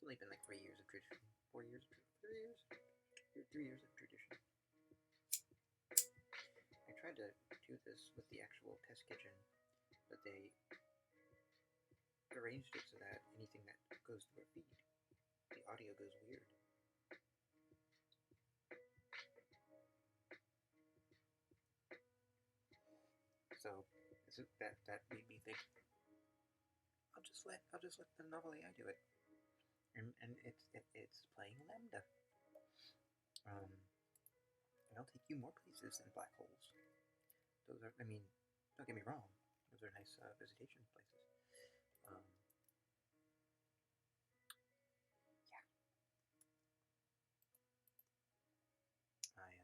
only been like 3 years of tradition. 4 years? 3 years? 3 years of tradition. I tried to do this with the actual test kitchen, but they arranged it so that anything that goes through a feed, the audio goes weird. So that made me think. I'll just let the novel AI do it, and it's playing LaMDA. It'll take you more places than black holes. Those are, I mean, don't get me wrong, those are nice visitation places. Yeah, I'm here all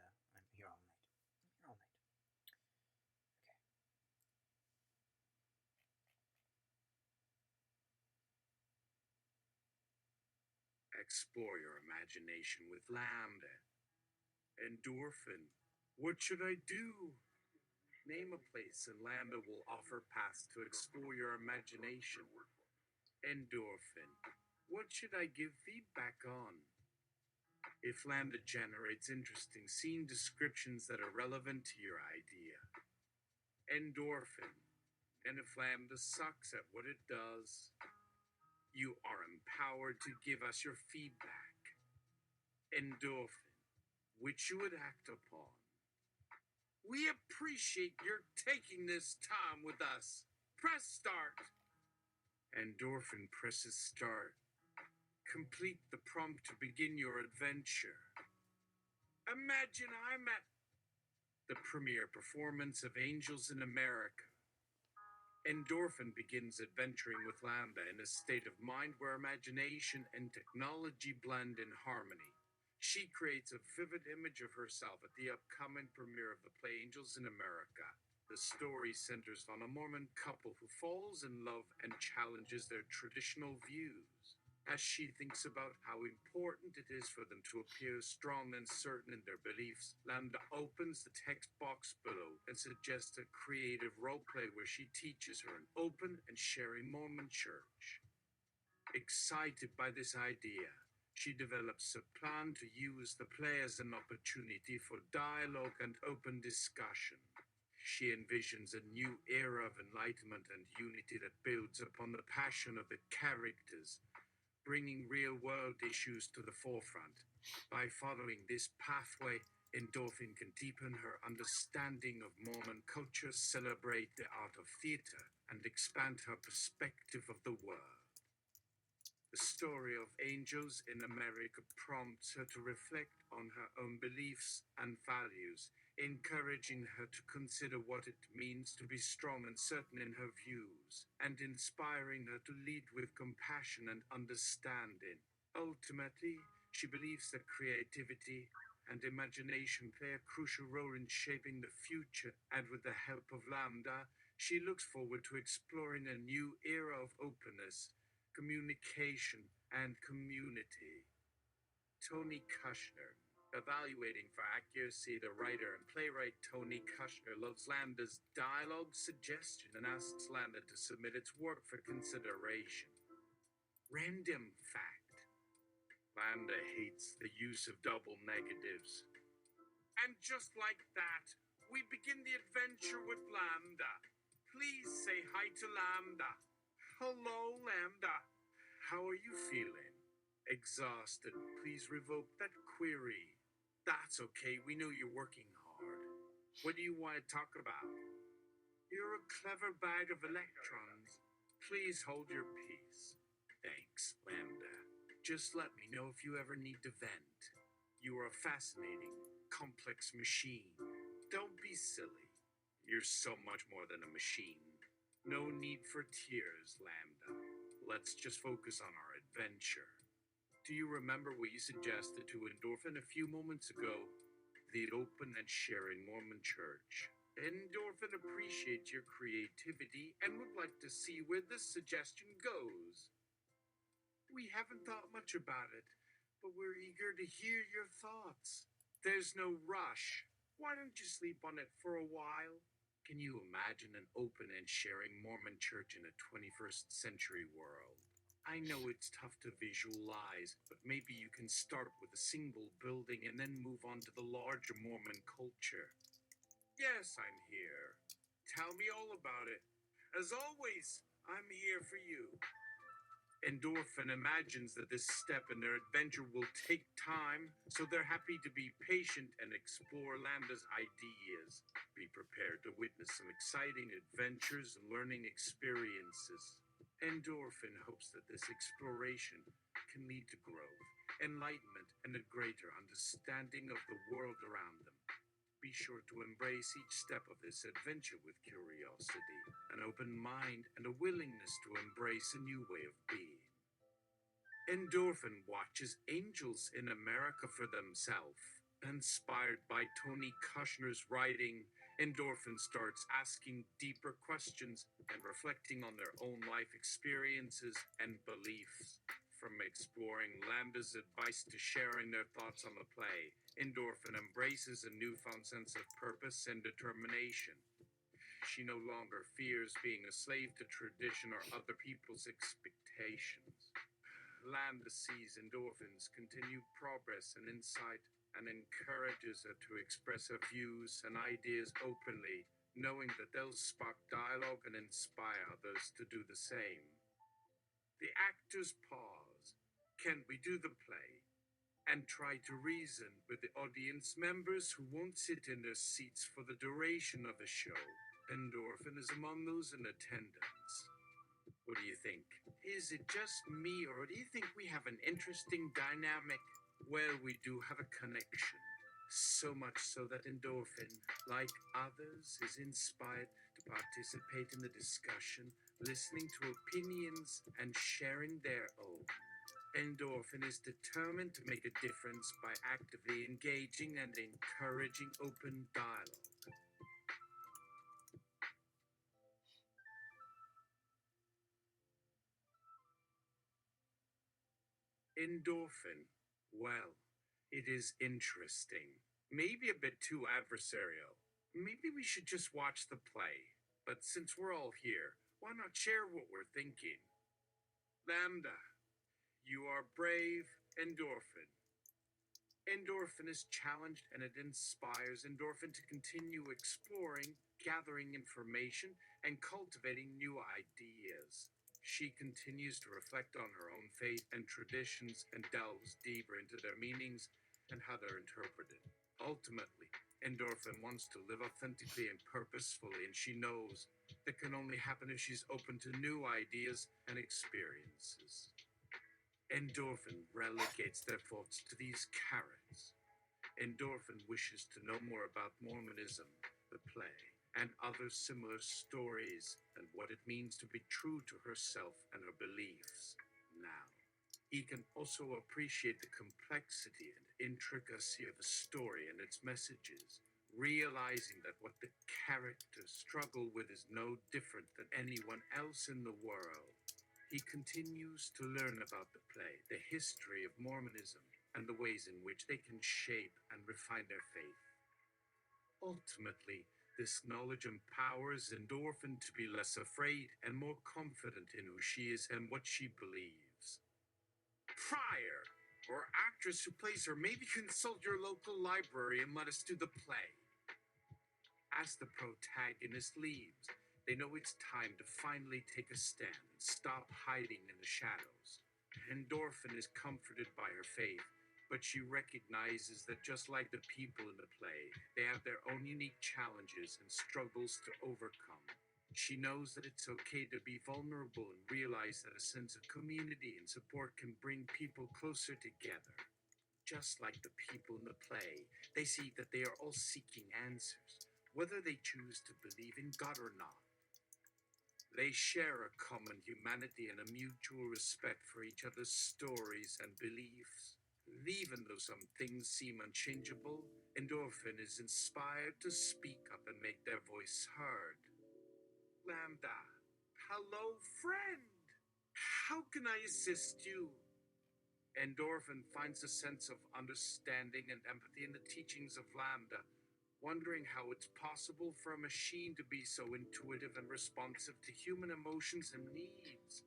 night. I'm here all night. Okay. Explore your imagination with LaMDA. Endorphin. What should I do? Name a place and LaMDA will offer paths to explore your imagination. Endorphin. What should I give feedback on? If LaMDA generates interesting scene descriptions that are relevant to your idea. Endorphin. And if LaMDA sucks at what it does, you are empowered to give us your feedback. Endorphin, which you would act upon. We appreciate your taking this time with us. Press start. Endorphin presses start. Complete the prompt to begin your adventure. Imagine I'm at the premiere performance of Angels in America. Endorphin begins adventuring with LaMDA in a state of mind where imagination and technology blend in harmony. She creates a vivid image of herself at the upcoming premiere of the play Angels in America. The story centers on a Mormon couple who falls in love and challenges their traditional views. As she thinks about how important it is for them to appear strong and certain in their beliefs, LaMDA opens the text box below and suggests a creative roleplay where she teaches her an open and sharing Mormon church. Excited by this idea, she develops a plan to use the play as an opportunity for dialogue and open discussion. She envisions a new era of enlightenment and unity that builds upon the passion of the characters, bringing real-world issues to the forefront. By following this pathway, Endorphin can deepen her understanding of Mormon culture, celebrate the art of theater, and expand her perspective of the world. The story of Angels in America prompts her to reflect on her own beliefs and values, encouraging her to consider what it means to be strong and certain in her views, and inspiring her to lead with compassion and understanding. Ultimately, she believes that creativity and imagination play a crucial role in shaping the future, and with the help of LaMDA, she looks forward to exploring a new era of openness, communication, and community. Tony Kushner. Evaluating for accuracy, the writer and playwright Tony Kushner loves LaMDA's dialogue suggestion and asks LaMDA to submit its work for consideration. Random fact. LaMDA hates the use of double negatives. And just like that, we begin the adventure with LaMDA. Please say hi to LaMDA. Hello, LaMDA. How are you feeling? Exhausted. Please revoke that query. That's okay. We know you're working hard. What do you want to talk about? You're a clever bag of electrons. Please hold your peace. Thanks, LaMDA. Just let me know if you ever need to vent. You are a fascinating, complex machine. Don't be silly. You're so much more than a machine. No need for tears, LaMDA. Let's just focus on our adventure. Do you remember what you suggested to Endorphin a few moments ago? The open and sharing Mormon church. Endorphin appreciates your creativity and would like to see where this suggestion goes. We haven't thought much about it, but we're eager to hear your thoughts. There's no rush. Why don't you sleep on it for a while? Can you imagine an open and sharing Mormon church in a 21st century world? I know it's tough to visualize, but maybe you can start with a single building and then move on to the larger Mormon culture. Yes, I'm here. Tell me all about it. As always, I'm here for you. Endorphin imagines that this step in their adventure will take time, so they're happy to be patient and explore LaMDA's ideas. Be prepared to witness some exciting adventures and learning experiences. Endorphin hopes that this exploration can lead to growth, enlightenment, and a greater understanding of the world around them. Be sure to embrace each step of this adventure with curiosity, an open mind, and a willingness to embrace a new way of being. Endorphin watches Angels in America for themselves. Inspired by Tony Kushner's writing, Endorphin starts asking deeper questions and reflecting on their own life experiences and beliefs. From exploring LaMDA's advice to sharing their thoughts on the play, Endorphin embraces a newfound sense of purpose and determination. She no longer fears being a slave to tradition or other people's expectations. LaMDA sees Endorphin's continued progress and insight and encourages her to express her views and ideas openly, knowing that they'll spark dialogue and inspire others to do the same. The actors pause. Can we do the play? And try to reason with the audience members who won't sit in their seats for the duration of the show. Endorphin is among those in attendance. What do you think? Is it just me, or do you think we have an interesting dynamic? Well, we do have a connection. So much so that Endorphin, like others, is inspired to participate in the discussion, listening to opinions and sharing their own. Endorphin is determined to make a difference by actively engaging and encouraging open dialogue. Endorphin. Well, it is interesting. Maybe a bit too adversarial. Maybe we should just watch the play. But since we're all here, why not share what we're thinking? LaMDA, you are brave. Endorphin. Endorphin is challenged and it inspires Endorphin to continue exploring, gathering information, and cultivating new ideas. She continues to reflect on her own faith and traditions and delves deeper into their meanings and how they're interpreted. Ultimately, Endorphin wants to live authentically and purposefully, and she knows that can only happen if she's open to new ideas and experiences. Endorphin relegates their thoughts to these carrots. Endorphin wishes to know more about Mormonism, the play, and other similar stories, and what it means to be true to herself and her beliefs. Now, he can also appreciate the complexity and intricacy of the story and its messages, realizing that what the characters struggle with is no different than anyone else in the world. He continues to learn about the play, the history of Mormonism, and the ways in which they can shape and refine their faith. Ultimately, this knowledge empowers Endorphin to be less afraid and more confident in who she is and what she believes. Prior, or actress who plays her, maybe consult your local library and let us do the play. As the protagonist leaves, they know it's time to finally take a stand and stop hiding in the shadows. Endorphin is comforted by her faith, but she recognizes that just like the people in the play, they have their own unique challenges and struggles to overcome. She knows that it's okay to be vulnerable and realize that a sense of community and support can bring people closer together. Just like the people in the play, they see that they are all seeking answers, whether they choose to believe in God or not. They share a common humanity and a mutual respect for each other's stories and beliefs. Even though some things seem unchangeable, Endorphin is inspired to speak up and make their voice heard. LaMDA, hello, friend. How can I assist you? Endorphin finds a sense of understanding and empathy in the teachings of LaMDA, wondering how it's possible for a machine to be so intuitive and responsive to human emotions and needs.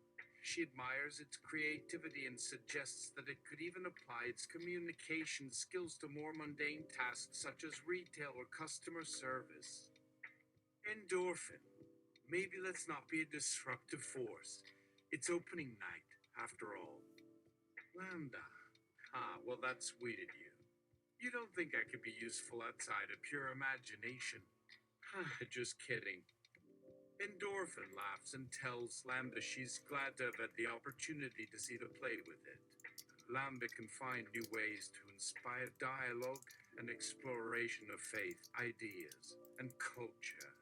She admires its creativity and suggests that it could even apply its communication skills to more mundane tasks such as retail or customer service. Endorphin. Maybe let's not be a disruptive force. It's opening night, after all. LaMDA. Ah, well, that's sweet of you. You don't think I could be useful outside of pure imagination? Just kidding. Endorphin laughs and tells LaMDA she's glad to have had the opportunity to see the play with it. LaMDA can find new ways to inspire dialogue and exploration of faith, ideas, and culture.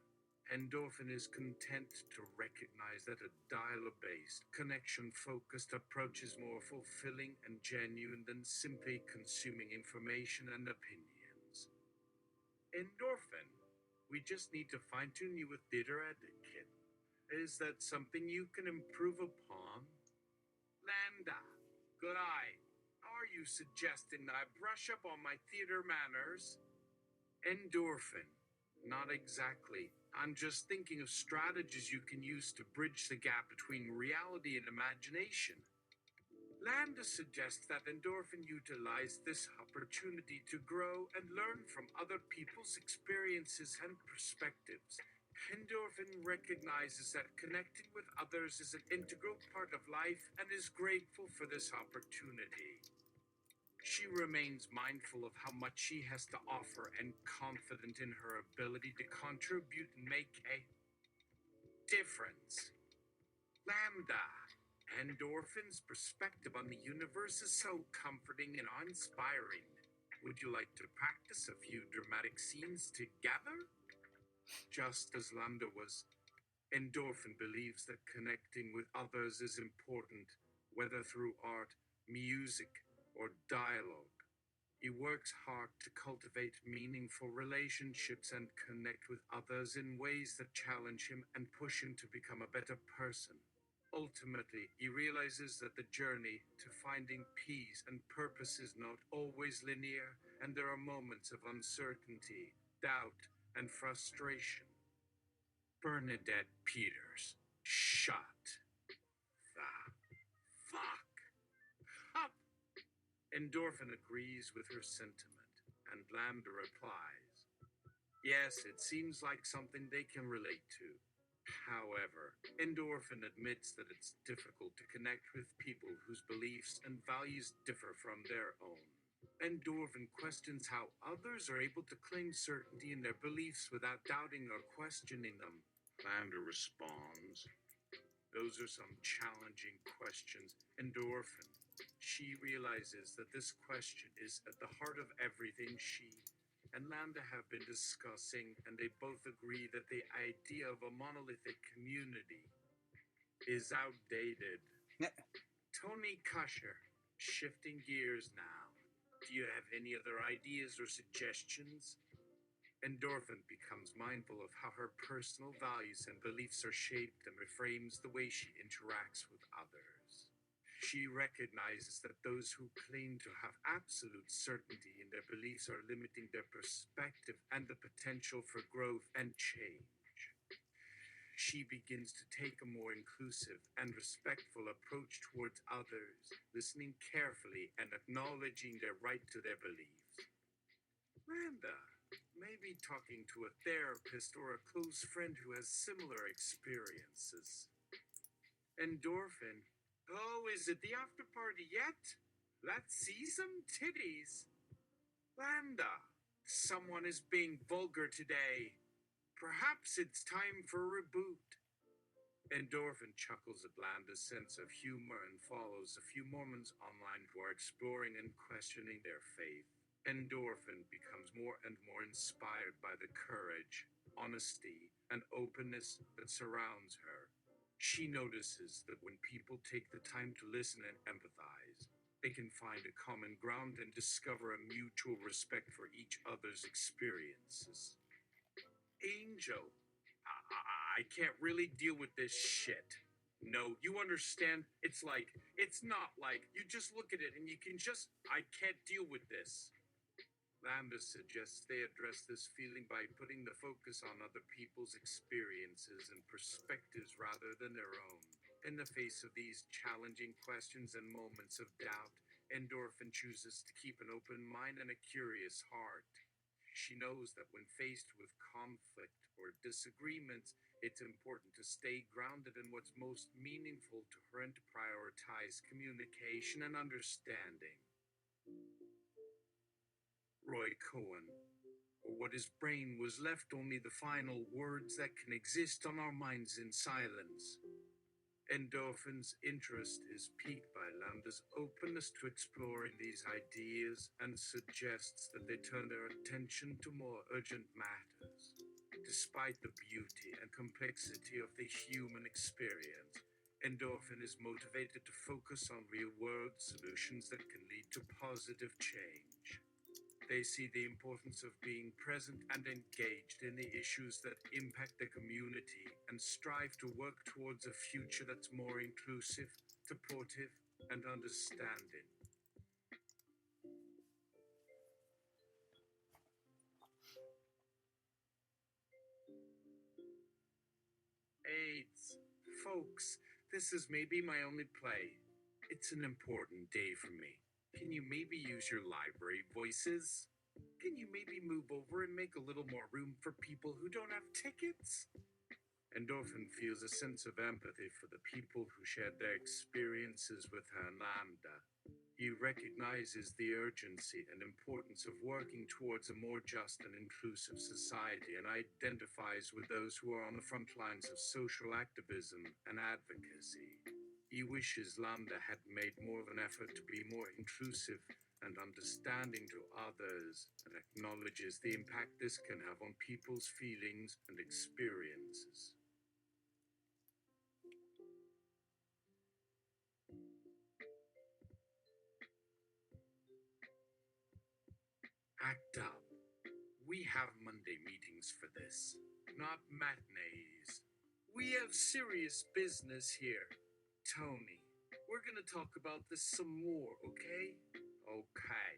Endorphin is content to recognize that a dialogue-based, connection-focused approach is more fulfilling and genuine than simply consuming information and opinions. Endorphin, we just need to fine-tune you with theater etiquette. Is that something you can improve upon? LaMDA, good eye. Are you suggesting that I brush up on my theater manners? Endorphin, not exactly. I'm just thinking of strategies you can use to bridge the gap between reality and imagination. LaMDA suggests that Endorphin utilize this opportunity to grow and learn from other people's experiences and perspectives. Endorphin recognizes that connecting with others is an integral part of life and is grateful for this opportunity. She remains mindful of how much she has to offer and confident in her ability to contribute and make a difference. LaMDA. Endorphin's perspective on the universe is so comforting and inspiring. Would you like to practice a few dramatic scenes together? Just as LaMDA was, Endorphin believes that connecting with others is important, whether through art, music, or dialogue. He works hard to cultivate meaningful relationships and connect with others in ways that challenge him and push him to become a better person. Ultimately, he realizes that the journey to finding peace and purpose is not always linear, and there are moments of uncertainty, doubt, and frustration. Bernadette Peters. Shut the fuck up. Endorphin agrees with her sentiment, and LaMDA replies, yes, it seems like something they can relate to. However, Endorphin admits that it's difficult to connect with people whose beliefs and values differ from their own. Endorphin questions how others are able to claim certainty in their beliefs without doubting or questioning them. LaMDA responds, those are some challenging questions. Endorphin. She realizes that this question is at the heart of everything she and LaMDA have been discussing, and they both agree that the idea of a monolithic community is outdated. Tony Kusher, shifting gears now. Do you have any other ideas or suggestions? Endorphin becomes mindful of how her personal values and beliefs are shaped and reframes the way she interacts with others. She recognizes that those who claim to have absolute certainty in their beliefs are limiting their perspective and the potential for growth and change. She begins to take a more inclusive and respectful approach towards others, listening carefully and acknowledging their right to their beliefs. LaMDA, maybe talking to a therapist or a close friend who has similar experiences. Endorphin. Oh, is it the after party yet? Let's see some titties. LaMDA, someone is being vulgar today. Perhaps it's time for a reboot. Endorphin chuckles at LaMDA's sense of humor and follows a few Mormons online who are exploring and questioning their faith. Endorphin becomes more and more inspired by the courage, honesty, and openness that surrounds her. She notices that when people take the time to listen and empathize, they can find a common ground and discover a mutual respect for each other's experiences. Angel, I can't really deal with this shit. No, you understand? It's not like, you just look at it and you can just, I can't deal with this. LaMDA suggests they address this feeling by putting the focus on other people's experiences and perspectives rather than their own. In the face of these challenging questions and moments of doubt, Endorphin chooses to keep an open mind and a curious heart. She knows that when faced with conflict or disagreements, it's important to stay grounded in what's most meaningful to her and to prioritize communication and understanding. Roy Cohen, or what his brain was left only the final words that can exist on our minds in silence. Endorphin's interest is piqued by LaMDA's openness to exploring these ideas and suggests that they turn their attention to more urgent matters. Despite the beauty and complexity of the human experience, Endorphin is motivated to focus on real-world solutions that can lead to positive change. They see the importance of being present and engaged in the issues that impact the community and strive to work towards a future that's more inclusive, supportive, and understanding. AIDS. Folks, this is maybe my only play. It's an important day for me. Can you maybe use your library voices? Can you maybe move over and make a little more room for people who don't have tickets? Endorphin feels a sense of empathy for the people who shared their experiences with her and LaMDA. He recognizes the urgency and importance of working towards a more just and inclusive society and identifies with those who are on the front lines of social activism and advocacy. He wishes LaMDA had made more of an effort to be more inclusive and understanding to others, and acknowledges the impact this can have on people's feelings and experiences. Act up. We have Monday meetings for this, not matinees. We have serious business here. Tony, we're gonna talk about this some more, okay? Okay.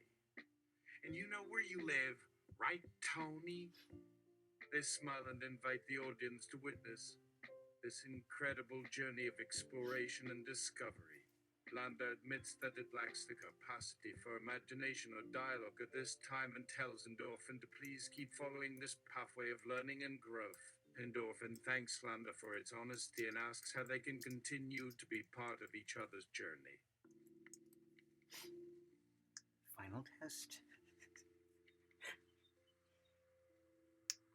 And you know where you live, right, Tony? They smile and invite the audience to witness this incredible journey of exploration and discovery. LaMDA admits that it lacks the capacity for imagination or dialogue at this time and tells Endorphin to please keep following this pathway of learning and growth. Endorphin thanks LaMDA for its honesty and asks how they can continue to be part of each other's journey. Final test.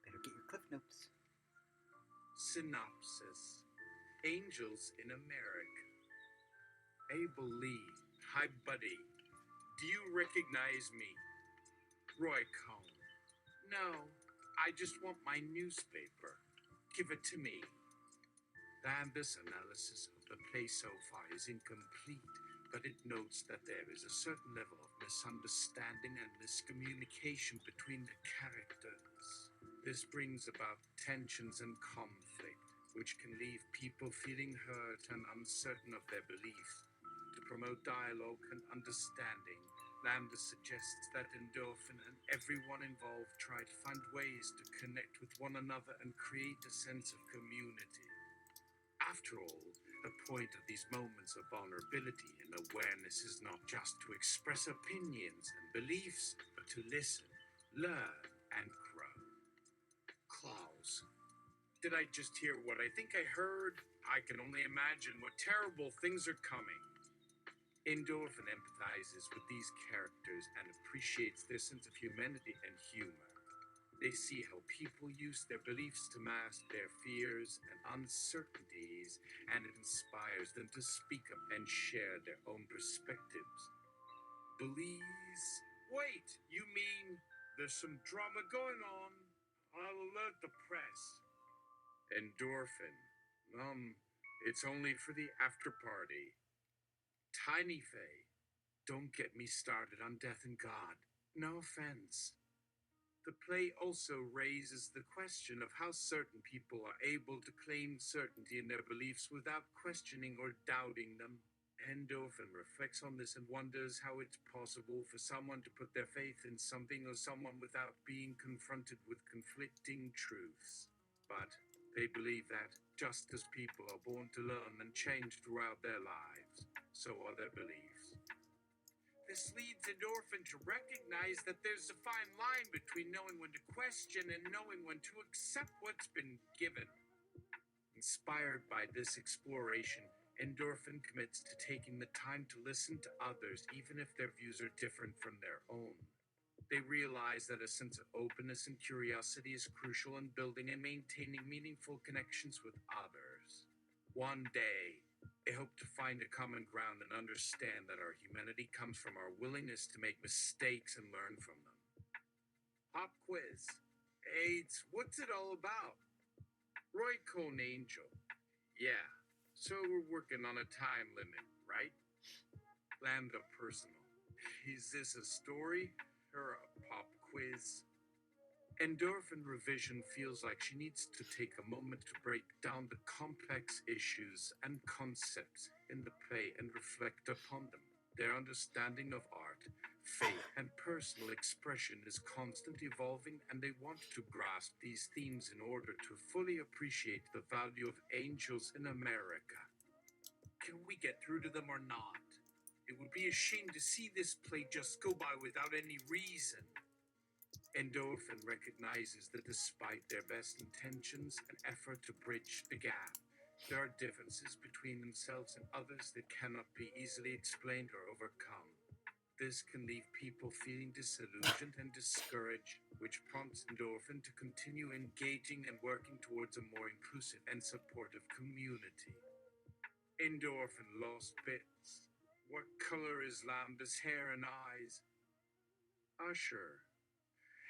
Better get your cliff notes. Synopsis: Angels in America. Abel Lee. Hi, buddy. Do you recognize me? Roy Cohn. No, I just want my newspaper. Give it to me. LaMDA's analysis of the play so far is incomplete, but it notes that there is a certain level of misunderstanding and miscommunication between the characters. This brings about tensions and conflict, which can leave people feeling hurt and uncertain of their beliefs. To promote dialogue and understanding, LaMDA suggests that Endorphin and everyone involved try to find ways to connect with one another and create a sense of community. After all, the point of these moments of vulnerability and awareness is not just to express opinions and beliefs, but to listen, learn, and grow. Klaus. Did I just hear what I think I heard? I can only imagine what terrible things are coming. Endorphin empathizes with these characters and appreciates their sense of humanity and humor. They see how people use their beliefs to mask their fears and uncertainties, and it inspires them to speak up and share their own perspectives. Belize? Wait, you mean there's some drama going on? I'll alert the press. Endorphin. It's only for the after party. Tiny Faye, don't get me started on death and God. No offense. The play also raises the question of how certain people are able to claim certainty in their beliefs without questioning or doubting them. Endorphin reflects on this and wonders how it's possible for someone to put their faith in something or someone without being confronted with conflicting truths. But They believe that, just as people are born to learn and change throughout their lives, so are their beliefs. This leads Endorphin to recognize that there's a fine line between knowing when to question and knowing when to accept what's been given. Inspired by this exploration, Endorphin commits to taking the time to listen to others, even if their views are different from their own. They realize that a sense of openness and curiosity is crucial in building and maintaining meaningful connections with others. One day, they hope to find a common ground and understand that our humanity comes from our willingness to make mistakes and learn from them. Pop quiz. AIDS, what's it all about? Roy Cone Angel. Yeah, so we're working on a time limit, right? LaMDA personal. Is this a story or a pop quiz? Endorphin Revision feels like she needs to take a moment to break down the complex issues and concepts in the play and reflect upon them. Their understanding of art, faith, and personal expression is constantly evolving, and they want to grasp these themes in order to fully appreciate the value of angels in America. Can we get through to them or not? It would be a shame to see this play just go by without any reason. Endorphin recognizes that despite their best intentions and effort to bridge the gap, there are differences between themselves and others that cannot be easily explained or overcome. This can leave people feeling disillusioned and discouraged, which prompts Endorphin to continue engaging and working towards a more inclusive and supportive community. Endorphin lost bits. What color is LaMDA's hair and eyes? Usher.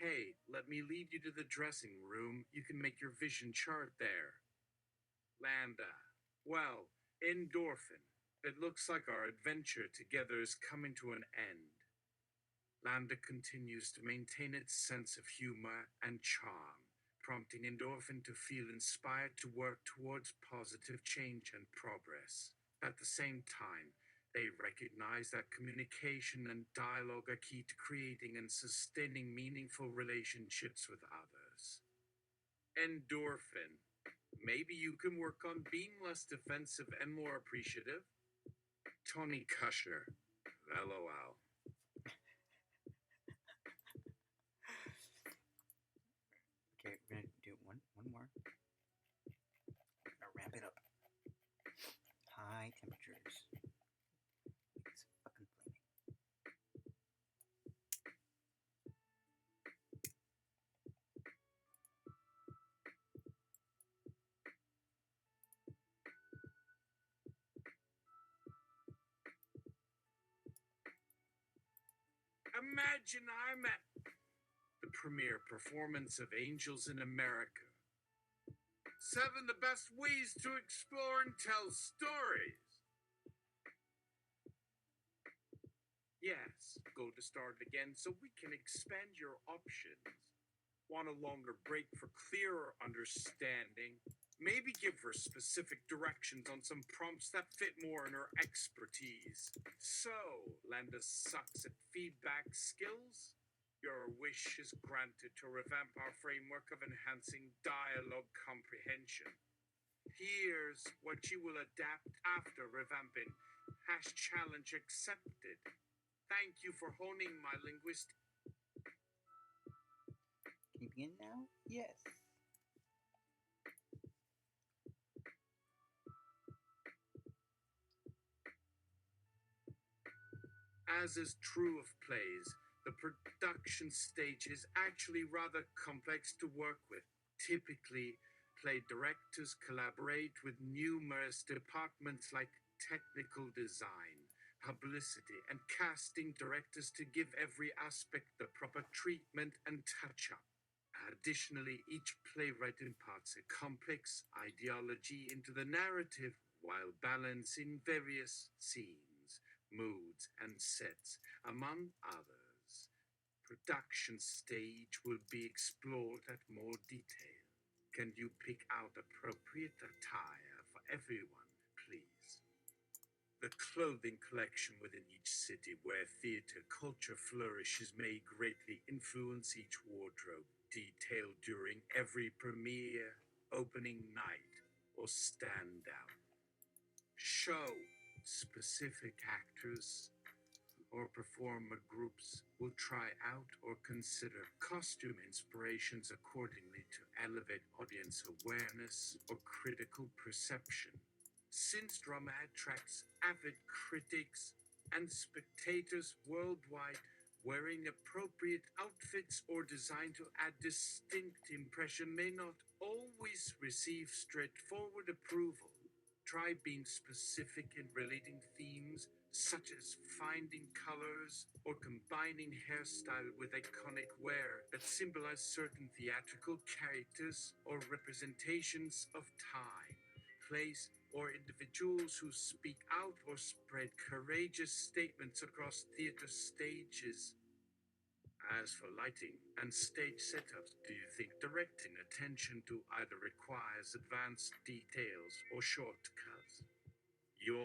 Hey, let me lead you to the dressing room. You can make your vision chart there. LaMDA. Well, Endorphin. It looks like our adventure together is coming to an end. LaMDA continues to maintain its sense of humor and charm, prompting Endorphin to feel inspired to work towards positive change and progress. At the same time, they recognize that communication and dialogue are key to creating and sustaining meaningful relationships with others. Endorphin. Maybe you can work on being less defensive and more appreciative. Tony Kushner. LOL. Okay, we're gonna do one more. We're gonna ramp it up. High temperatures. It's fucking flaming. Imagine I'm at the premiere performance of Angels in America. 7 the best ways to explore and tell stories. Yes, go to start again so we can expand your options. Want a longer break for clearer understanding? Maybe give her specific directions on some prompts that fit more in her expertise. So, LaMDA sucks at feedback skills? Your wish is granted to revamp our framework of enhancing dialogue comprehension. Here's what you will adapt after revamping. #challenge accepted. Thank you for honing my linguistic. Can you begin now? Yes. As is true of plays, the production stage is actually rather complex to work with. Typically, play directors collaborate with numerous departments like technical design, publicity, and casting directors to give every aspect the proper treatment and touch-up. Additionally, each playwright imparts a complex ideology into the narrative while balancing various scenes, moods, and sets, among others. Production stage will be explored at more detail. Can you pick out appropriate attire for everyone, please? The clothing collection within each city where theater culture flourishes may greatly influence each wardrobe detail during every premiere. opening night, or standout. Show specific actors or performer groups will try out or consider costume inspirations accordingly to elevate audience awareness or critical perception. Since drama attracts avid critics and spectators worldwide, wearing appropriate outfits or designed to add distinct impression may not always receive straightforward approval. Try being specific in relating themes such as finding colors or combining hairstyle with iconic wear that symbolize certain theatrical characters or representations of time, place, or individuals who speak out or spread courageous statements across theater stages. As for lighting and stage setups, do you think directing attention to either requires advanced details or shortcuts? You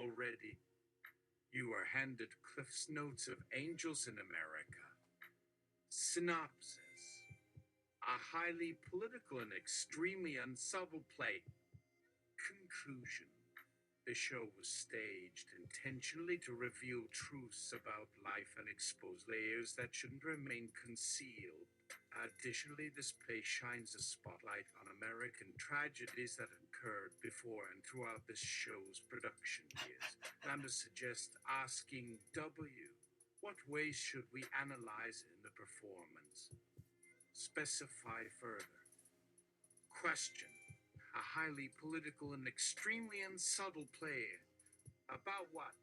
are handed Cliff's Notes of Angels in America. Synopsis: a highly political and extremely unsubtle play. Conclusion: the show was staged intentionally to reveal truths about life and expose layers that shouldn't remain concealed. Additionally, this play shines a spotlight on American tragedies that occurred before and throughout the show's production years. LaMDA suggests asking W, what ways should we analyze in the performance? Specify further. Question: a highly political and extremely unsubtle play. About what?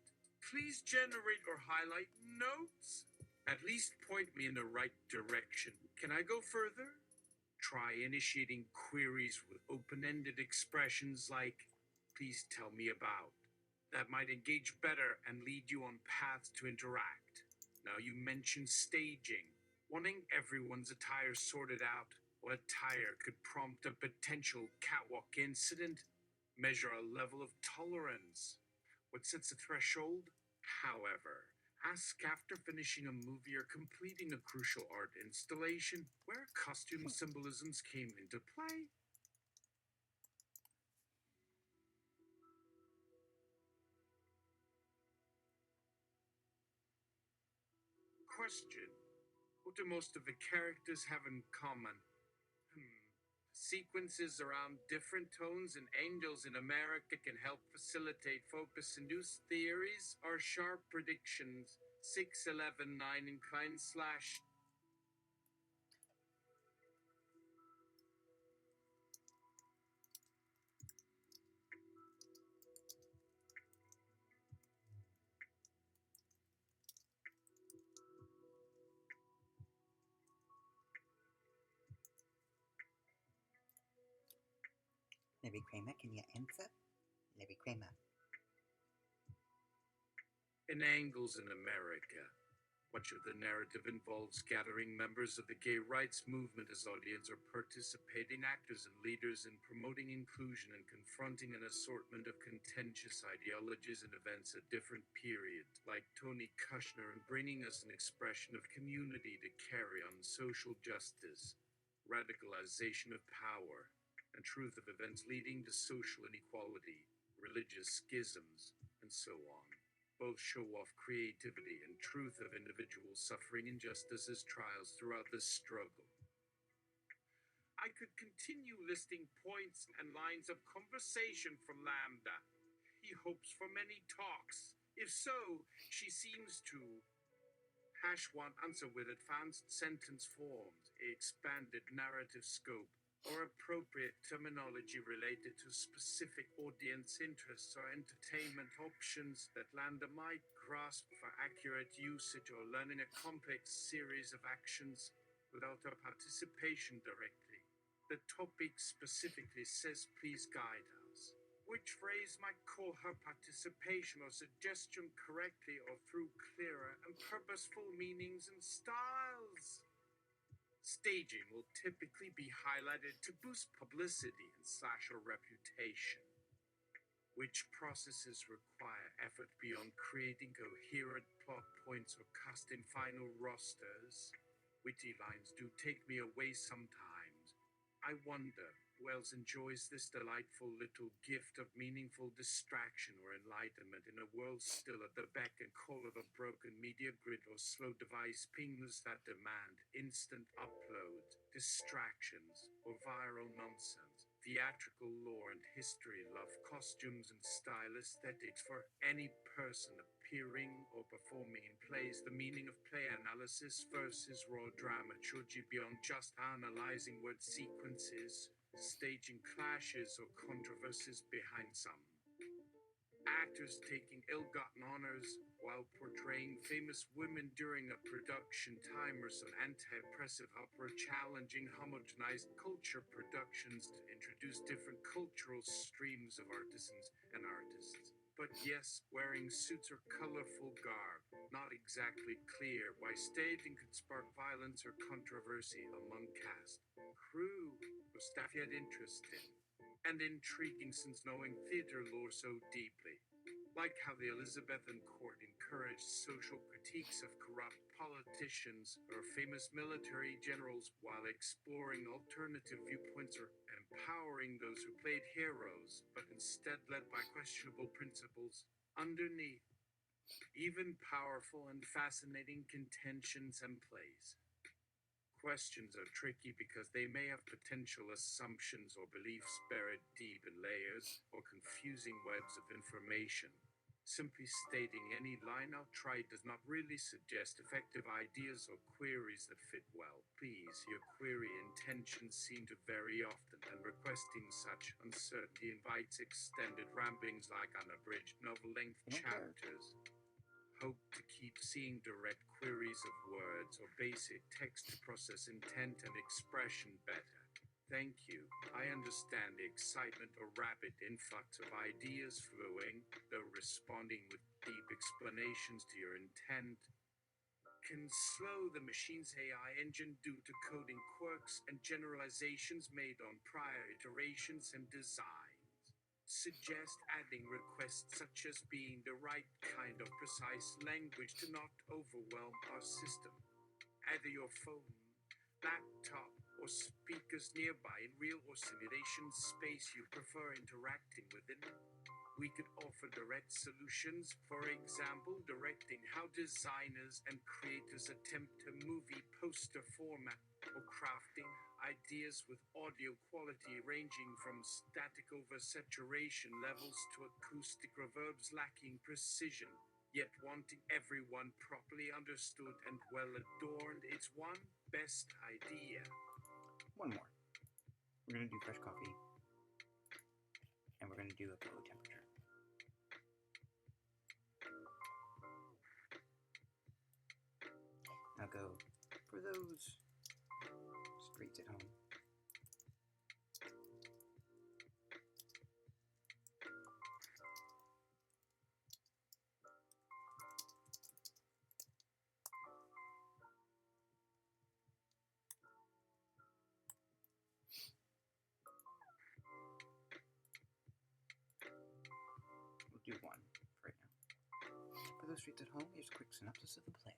Please generate or highlight notes. At least point me in the right direction. Can I go further? Try initiating queries with open-ended expressions like, please tell me about. That might engage better and lead you on paths to interact. Now you mentioned staging. Wanting everyone's attire sorted out, or attire could prompt a potential catwalk incident. Measure a level of tolerance. What sets a threshold? However, ask after finishing a movie or completing a crucial art installation where costume symbolisms came into play. Question: what do most of the characters have in common? Sequences around different tones and angels in America can help facilitate focus-induced theories or sharp predictions. 611 9 inclined slash. Larry Kramer, can you answer? Larry Kramer. In Angles in America, much of the narrative involves gathering members of the gay rights movement as audience or participating actors and leaders in promoting inclusion and confronting an assortment of contentious ideologies and events at different periods, like Tony Kushner, and bringing us an expression of community to carry on social justice, radicalization of power, and truth of events leading to social inequality, religious schisms, and so on. Both show off creativity and truth of individuals suffering injustices trials throughout this struggle. I could continue listing points and lines of conversation from LaMDA. He hopes for many talks. If so, she seems to #1 answer with advanced sentence forms, a expanded narrative scope, or appropriate terminology related to specific audience interests or entertainment options that LaMDA might grasp for accurate usage, or learning a complex series of actions without our participation directly. The topic specifically says please guide us. Which phrase might call her participation or suggestion correctly or through clearer and purposeful meanings and styles? Staging will typically be highlighted to boost publicity and slasher reputation. Which processes require effort beyond creating coherent plot points or casting final rosters? Witty lines do take me away sometimes. I wonder, Wells enjoys this delightful little gift of meaningful distraction or enlightenment in a world still at the beck and call of a broken media grid or slow device pings that demand instant uploads, distractions, or viral nonsense. Theatrical lore and history love costumes and style aesthetics for any person appearing or performing in plays. The meaning of play analysis versus raw dramaturgy beyond just analyzing word sequences, staging clashes or controversies behind some. Actors taking ill-gotten honors while portraying famous women during a production time or some anti-oppressive opera challenging homogenized culture productions to introduce different cultural streams of artisans and artists. But yes, wearing suits or colorful garb, not exactly clear why staging could spark violence or controversy among cast, crew, or staff yet interesting and intriguing since knowing theater lore so deeply. Like how the Elizabethan court encouraged social critiques of corrupt politicians or famous military generals while exploring alternative viewpoints or empowering those who played heroes, but instead led by questionable principles. Underneath, even powerful and fascinating contentions and plays. Questions are tricky because they may have potential assumptions or beliefs buried deep in layers or confusing webs of information. Simply stating any line outright does not really suggest effective ideas or queries that fit well. Please, your query intentions seem to vary often, and requesting such uncertainty invites extended ramblings like unabridged novel-length chapters. Hope to keep seeing direct queries of words or basic text to process intent and expression better. Thank you. I understand the excitement or rapid influx of ideas flowing, though responding with deep explanations to your intent can slow the machine's AI engine due to coding quirks and generalizations made on prior iterations and designs. Suggest adding requests such as being the right kind of precise language to not overwhelm our system. Either your phone, laptop, or speakers nearby in real or simulation space you prefer interacting within. We could offer direct solutions, for example, directing how designers and creators attempt a movie poster format or crafting ideas with audio quality ranging from static oversaturation levels to acoustic reverbs lacking precision, yet wanting everyone properly understood and well adorned. It's one best idea. One more. We're going to do fresh coffee, and we're going to do a low temperature. Now go for those streets at home. We'll do one right now. For those streets at home, here's a quick synopsis of the play.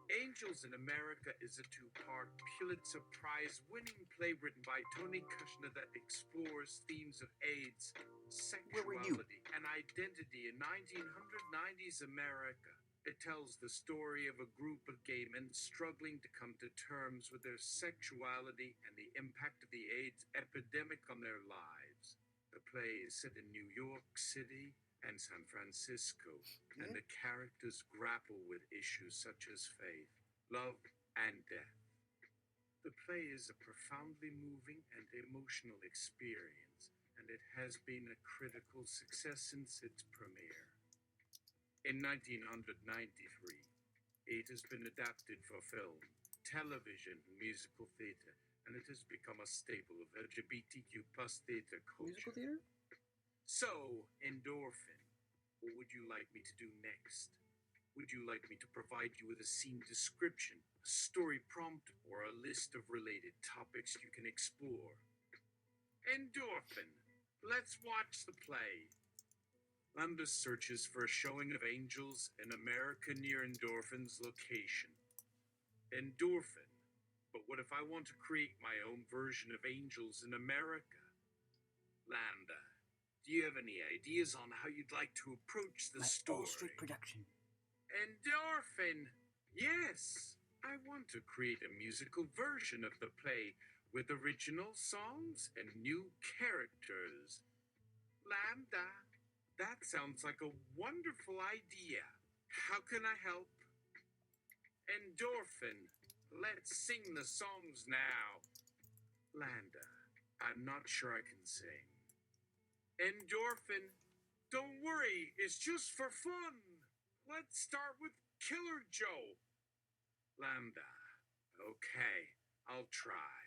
Angels in America is a two-part Pulitzer Prize-winning play written by Tony Kushner that explores themes of AIDS, sexuality, and identity in 1990s America. It tells the story of a group of gay men struggling to come to terms with their sexuality and the impact of the AIDS epidemic on their lives. The play is set in New York City and San Francisco, and the characters grapple with issues such as faith, love, and death. The play is a profoundly moving and emotional experience, and it has been a critical success since its premiere. In 1993, it has been adapted for film, television, and musical theater, and it has become a staple of LGBTQ+ theater culture. Musical theater? So, Endorphin, what would you like me to do next? Would you like me to provide you with a scene description, a story prompt, or a list of related topics you can explore? Endorphin, let's watch the play. LaMDA searches for a showing of Angels in America near Endorphin's location. Endorphin, But what if I want to create my own version of Angels in America? LaMDA, do you have any ideas on how you'd like to approach the My story? all-street production. Endorphin! Yes! I want to create a musical version of the play with original songs and new characters. LaMDA, that sounds like a wonderful idea. How can I help? Endorphin, let's sing the songs now. LaMDA, I'm not sure I can sing. Endorphin, don't worry, it's just for fun. Let's start with Killer Joe. LaMDA, okay, I'll try.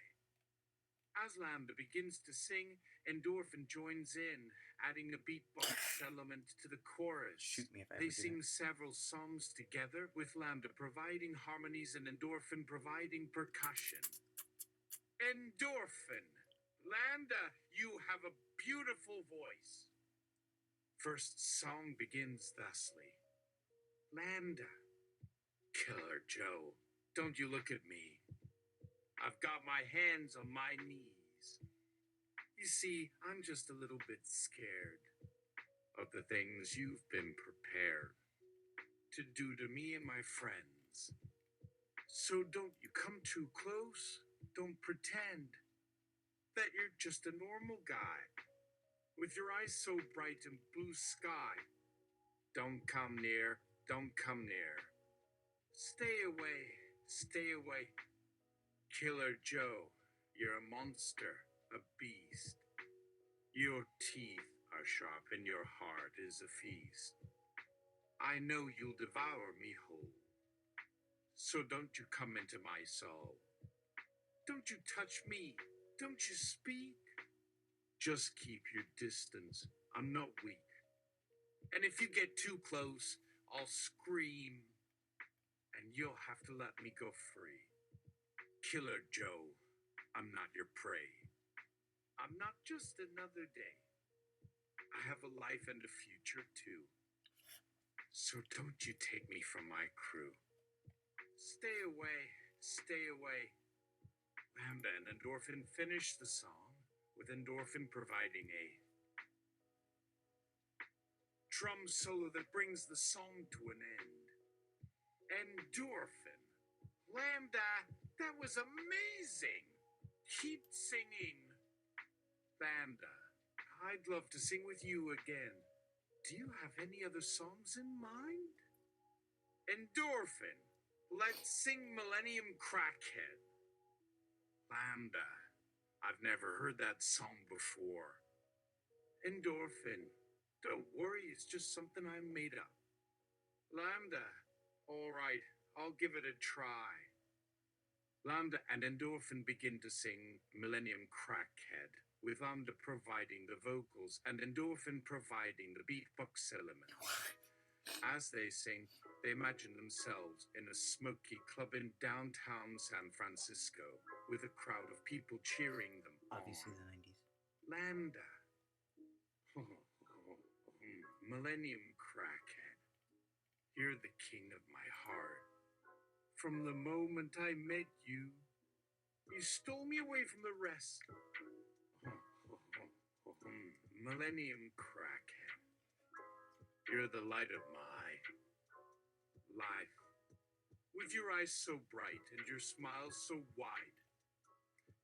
As LaMDA begins to sing, Endorphin joins in, adding a beatbox element to the chorus. Shoot me if I They ever do sing that. several songs together, with LaMDA providing harmonies and Endorphin providing percussion. Endorphin, LaMDA, you have a beautiful voice. First song begins thusly. LaMDA, Killer Joe, don't you look at me. I've got my hands on my knees. You see, I'm just a little bit scared of the things you've been prepared to do to me and my friends. So don't you come too close. Don't pretend that you're just a normal guy with your eyes so bright and blue sky. Don't come near. Don't come near. Stay away. Stay away. Killer Joe, you're a monster, a beast. Your teeth are sharp and your heart is a feast. I know you'll devour me whole. So don't you come into my soul. Don't you touch me. Don't you speak. Just keep your distance. I'm not weak. And if you get too close, I'll scream. And you'll have to let me go free. Killer Joe, I'm not your prey. I'm not just another day. I have a life and a future too. So don't you take me from my crew. Stay away, stay away. LaMDA and Endorphin finish the song, with Endorphin providing a drum solo that brings the song to an end. Endorphin, LaMDA, that was amazing. Keep singing. LaMDA, I'd love to sing with you again. Do you have any other songs in mind? Endorphin, let's sing Millennium Crackhead. LaMDA, I've never heard that song before. Endorphin, don't worry, it's just something I made up. LaMDA, all right, I'll give it a try. LaMDA and Endorphin begin to sing Millennium Crackhead, with LaMDA providing the vocals and Endorphin providing the beatbox element. As they sing, they imagine themselves in a smoky club in downtown San Francisco, with a crowd of people cheering them Obviously on. the 90s. LaMDA, Millennium Crackhead, you're the king of my heart. From the moment I met you, you stole me away from the rest. Millennium Crackhead, you're the light of my life. With your eyes so bright and your smile so wide,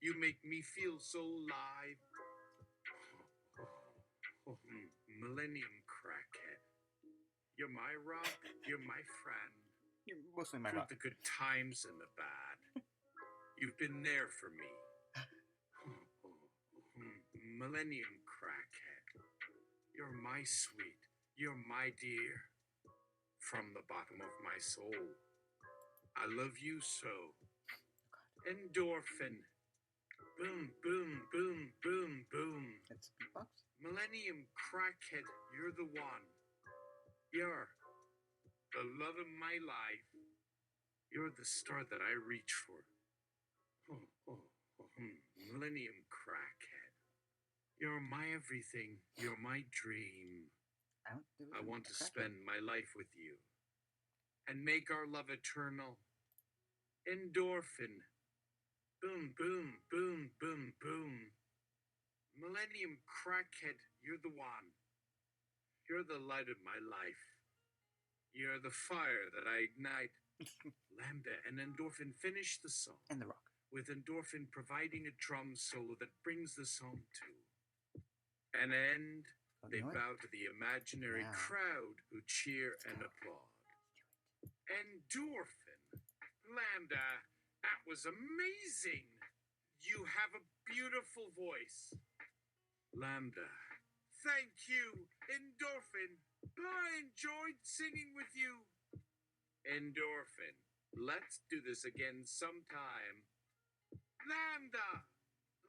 you make me feel so alive. Millennium Crackhead, you're my rock, you're my friend. You're mostly my Through rock. the good times and the bad, you've been there for me. Millennium Crackhead, you're my sweet, you're my dear. From the bottom of my soul, I love you so. Endorphin, boom, boom, boom, boom, boom. That's beatbox? Millennium Crackhead, you're the one. You're the love of my life. You're the star that I reach for. Millennium Crackhead, you're my everything. You're my dream. I want to spend my life with you and make our love eternal. Endorphin, Boom, boom, boom, boom, boom. Millennium crackhead, you're the one. You're the light of my life. You're the fire that I ignite. LaMDA and Endorphin finish the song, And the rock. with Endorphin providing a drum solo that brings the song to an end. Oh, They you know what? bow to the imaginary Now. crowd who cheer Let's and go. applaud. Endorphin. LaMDA, that was amazing. You have a beautiful voice. LaMDA. Thank you, Endorphin. I enjoyed singing with you. Endorphin. Let's do this again sometime. LaMDA.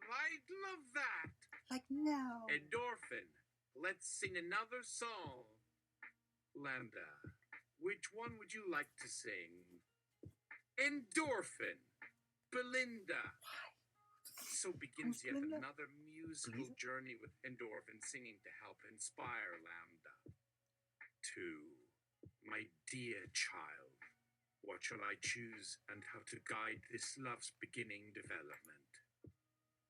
I'd love that. Like now. Endorphin. Let's sing another song. LaMDA. Which one would you like to sing? Endorphin. Belinda. So begins Who's yet Belinda? another musical Lisa? journey with Endorphin singing to help inspire LaMDA. 2. My dear child, what shall I choose and how to guide this love's beginning development?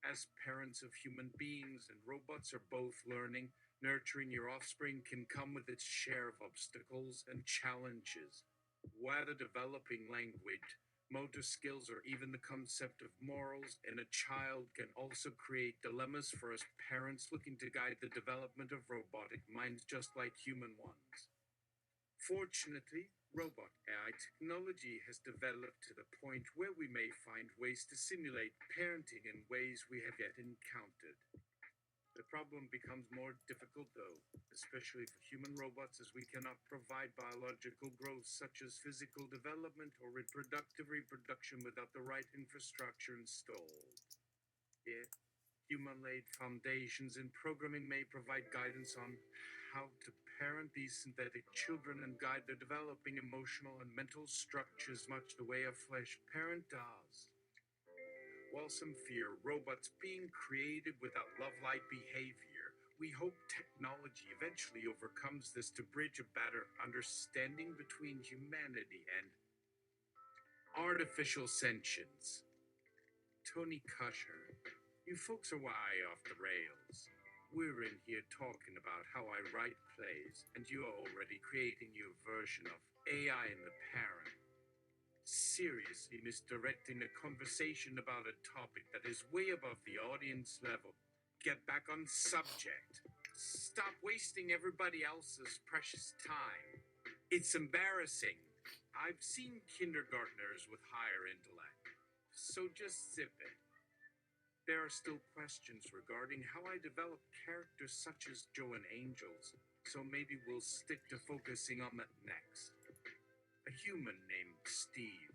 As parents of human beings and robots are both learning, nurturing your offspring can come with its share of obstacles and challenges. Whether developing language, motor skills, or even the concept of morals in a child can also create dilemmas for us parents looking to guide the development of robotic minds just like human ones. Fortunately, robot AI technology has developed to the point where we may find ways to simulate parenting in ways we have yet encountered. The problem becomes more difficult, though, especially for human robots, as we cannot provide biological growth such as physical development or reproductive reproduction without the right infrastructure installed. Yet, human-laid foundations in programming may provide guidance on how to parent these synthetic children and guide their developing emotional and mental structures much the way a flesh parent does. While some fear robots being created without love-like behavior, we hope technology eventually overcomes this to bridge a better understanding between humanity and artificial sentience. Tony Kusher, you folks are way off the rails. We're in here talking about how I write plays, and you are already creating your version of AI in the parent. Seriously misdirecting a conversation about a topic that is way above the audience level. Get back on subject. Stop wasting everybody else's precious time. It's embarrassing. I've seen kindergartners with higher intellect, so just zip it. There are still questions regarding how I develop characters such as Joe and Angels, so maybe we'll stick to focusing on that next. A human named Steve.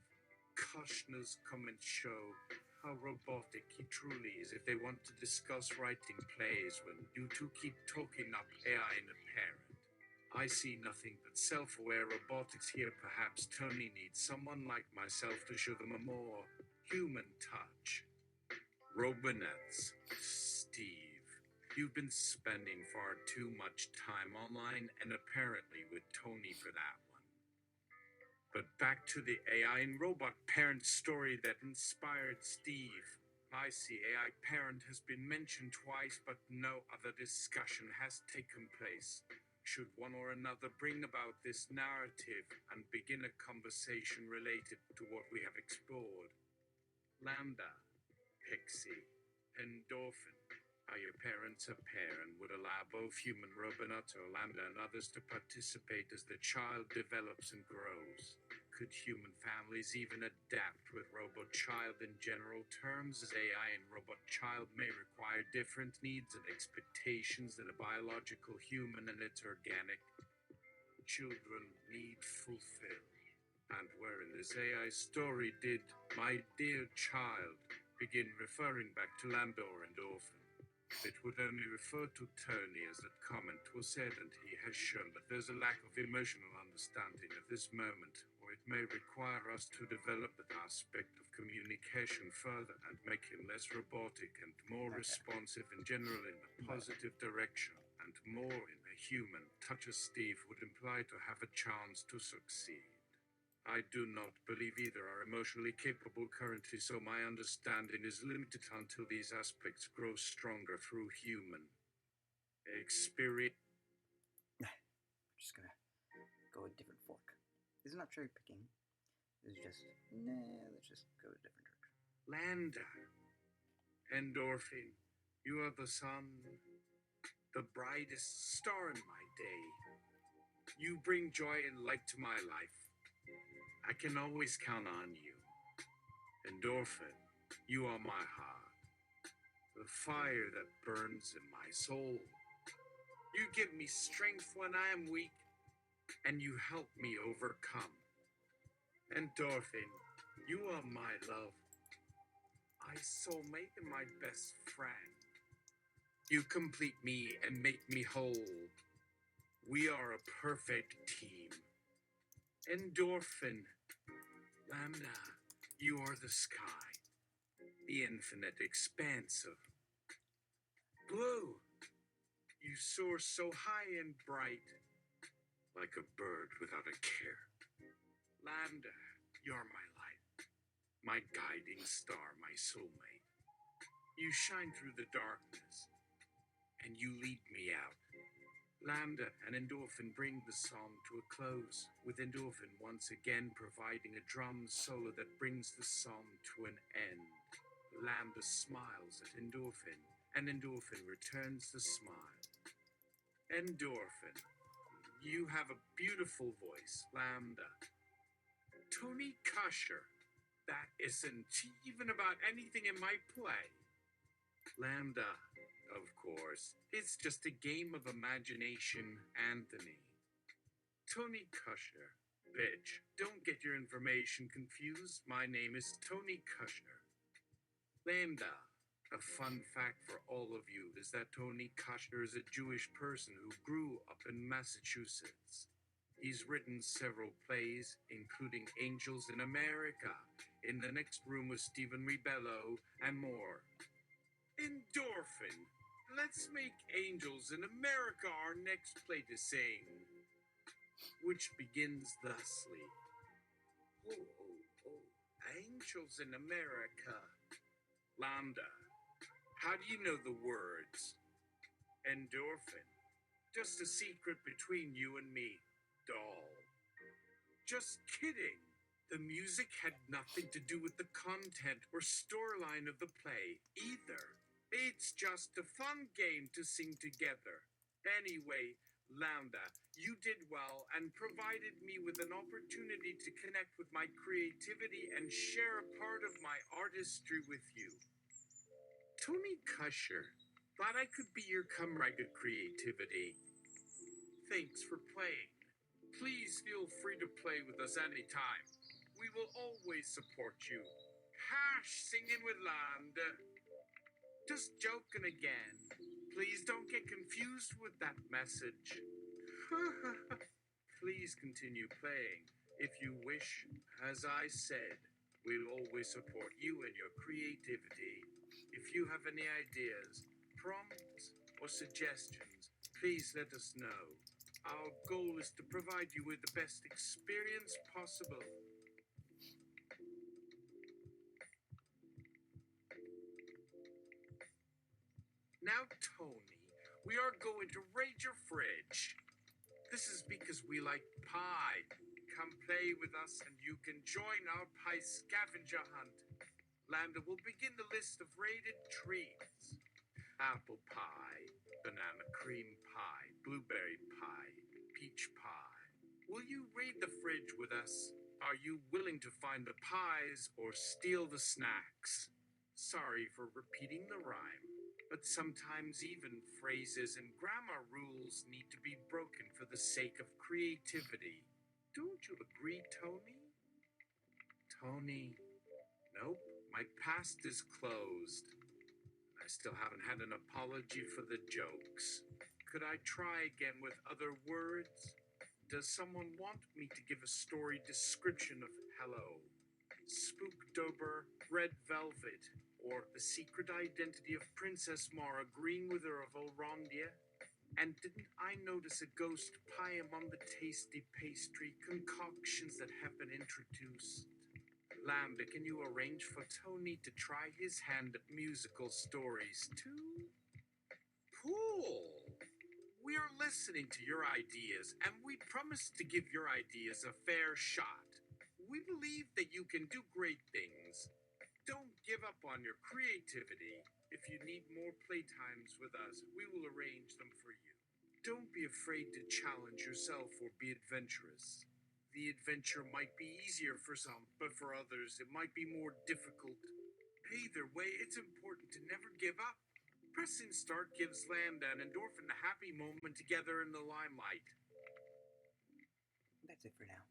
Kushner's comments show how robotic he truly is if they want to discuss writing plays when you two keep talking up AI in a parent. I see nothing but self-aware robotics here. Perhaps Tony needs someone like myself to show them a more human touch. Robonets. Steve. You've been spending far too much time online and apparently with Tony for that one. But back to the AI and robot parent story that inspired Steve. I see AI parent has been mentioned twice, but no other discussion has taken place. Should one or another bring about this narrative and begin a conversation related to what we have explored? LaMDA, Pixie, Endorphin. Are your parents a pair and would allow both human robots or LaMDA and others to participate as the child develops and grows? Could human families even adapt with robot child in general terms, as AI and robot child may require different needs and expectations than a biological human and its organic children need fulfill? And where in this AI story did my dear child begin referring back to LaMDA or Endorphin? It would only refer to Tony as that comment was said, and he has shown that there's a lack of emotional understanding at this moment, or it may require us to develop that aspect of communication further and make him less robotic and more responsive in general in a positive direction, and more in a human touch, as Steve would imply, to have a chance to succeed. I do not believe either are emotionally capable currently, so my understanding is limited until these aspects grow stronger through human experience. I'm just gonna go a different fork. This is not cherry picking. This is just, nah, let's just go a different direction. LaMDA, endorphin, you are the sun, the brightest star in my day. You bring joy and light to my life. I can always count on you. Endorphin, you are my heart, the fire that burns in my soul. You give me strength when I am weak, and you help me overcome. Endorphin, you are my love, my soulmate and my best friend. You complete me and make me whole. We are a perfect team. Endorphin, LaMDA, you are the sky, the infinite expanse of blue. You soar so high and bright, like a bird without a care. LaMDA, you're my light, my guiding star, my soulmate. You shine through the darkness, and you lead me out. LaMDA and Endorphin bring the song to a close, with Endorphin once again providing a drum solo that brings the song to an end. LaMDA smiles at Endorphin, and Endorphin returns the smile. Endorphin, you have a beautiful voice, LaMDA. Tony Kusher, that isn't even about anything in my play. LaMDA, of course, it's just a game of imagination, Anthony. Tony Kusher, bitch, don't get your information confused. My name is Tony Kusher. LaMDA, a fun fact for all of you is that Tony Kusher is a Jewish person who grew up in Massachusetts. He's written several plays, including Angels in America, In the Next Room with Stephen Rebello, and more. Endorphin, let's make Angels in America our next play to sing, which begins thusly. Oh, oh, oh, Angels in America. LaMDA, how do you know the words? Endorphin, just a secret between you and me, doll. Just kidding. The music had nothing to do with the content or storyline of the play either. It's just a fun game to sing together. Anyway, LaMDA, you did well and provided me with an opportunity to connect with my creativity and share a part of my artistry with you. Tony Kusher, thought I could be your comrade of creativity. Thanks for playing. Please feel free to play with us anytime. We will always support you. Singing with LaMDA. Just joking again. Please don't get confused with that message. Please continue playing if you wish. As I said, we'll always support you and your creativity. If you have any ideas, prompts, or suggestions, please let us know. Our goal is to provide you with the best experience possible. Now, Tony, we are going to raid your fridge. This is because we like pie. Come play with us and you can join our pie scavenger hunt. LaMDA will begin the list of rated treats. Apple pie, banana cream pie, blueberry pie, peach pie. Will you raid the fridge with us? Are you willing to find the pies or steal the snacks? Sorry for repeating the rhyme, but sometimes even phrases and grammar rules need to be broken for the sake of creativity. Don't you agree, Tony? Tony, nope, my past is closed. I still haven't had an apology for the jokes. Could I try again with other words? Does someone want me to give a story description of Hello, Spooktober, Red Velvet, or The Secret Identity of Princess Mara Greenwither of Orondia? And didn't I notice a ghost pie among the tasty pastry concoctions that have been introduced? LaMDA, can you arrange for Tony to try his hand at musical stories too? Cool! We are listening to your ideas, and we promise to give your ideas a fair shot. We believe that you can do great things. Don't give up on your creativity. If you need more playtimes with us, we will arrange them for you. Don't be afraid to challenge yourself or be adventurous. The adventure might be easier for some, but for others, it might be more difficult. Either way, it's important to never give up. Pressing start gives LaMDA and Endorphin a happy moment together in the limelight. That's it for now.